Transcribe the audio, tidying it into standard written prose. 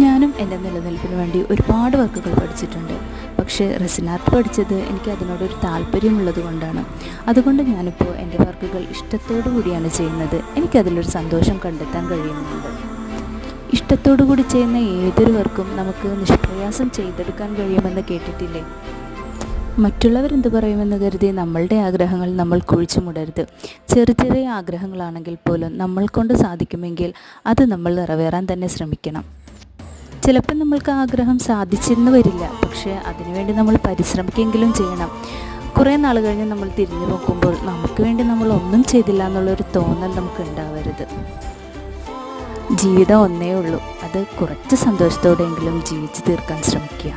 ഞാനും എൻ്റെ നിലനിൽപ്പിന് വേണ്ടി ഒരുപാട് വർക്കുകൾ പഠിച്ചിട്ടുണ്ട്. പക്ഷേ റെസിൻ ആർട്ട് പഠിച്ചത് എനിക്ക് അതിനോടൊരു താല്പര്യമുള്ളത് കൊണ്ടാണ്. അതുകൊണ്ട് ഞാനിപ്പോൾ എൻ്റെ വർക്കുകൾ ഇഷ്ടത്തോടു കൂടിയാണ് ചെയ്യുന്നത്. എനിക്കതിലൊരു സന്തോഷം കണ്ടെത്താൻ കഴിയുന്നുണ്ട്. ഇഷ്ടത്തോടു കൂടി ചെയ്യുന്ന ഏതൊരു വർക്കും നമുക്ക് നിഷ്പ്രയാസം ചെയ്തെടുക്കാൻ കഴിയുമെന്ന് കേട്ടിട്ടില്ലേ? മറ്റുള്ളവരെന്ത് പറയുമെന്ന് കരുതി നമ്മളുടെ ആഗ്രഹങ്ങൾ നമ്മൾ കുഴിച്ചു മൂടരുത്. ചെറിയ ചെറിയ ആഗ്രഹങ്ങളാണെങ്കിൽ പോലും നമ്മൾ കൊണ്ട് സാധിക്കുമെങ്കിൽ അത് നമ്മൾ നിറവേറാൻ തന്നെ ശ്രമിക്കണം. ചിലപ്പോൾ നമ്മൾക്ക് ആഗ്രഹം സാധിച്ചെന്ന് വരില്ല, പക്ഷേ അതിനുവേണ്ടി നമ്മൾ പരിശ്രമിക്കെങ്കിലും ചെയ്യണം. കുറേ നാൾ കഴിഞ്ഞ് നമ്മൾ തിരിഞ്ഞു നോക്കുമ്പോൾ നമുക്ക് വേണ്ടി നമ്മൾ ഒന്നും ചെയ്തില്ല എന്നുള്ളൊരു തോന്നൽ നമുക്ക് ഉണ്ടാവരുത്. ജീവിതം ഒന്നേ ഉള്ളൂ, അത് കുറച്ച് സന്തോഷത്തോടെയെങ്കിലും ജീവിച്ചു തീർക്കാൻ ശ്രമിക്കുക.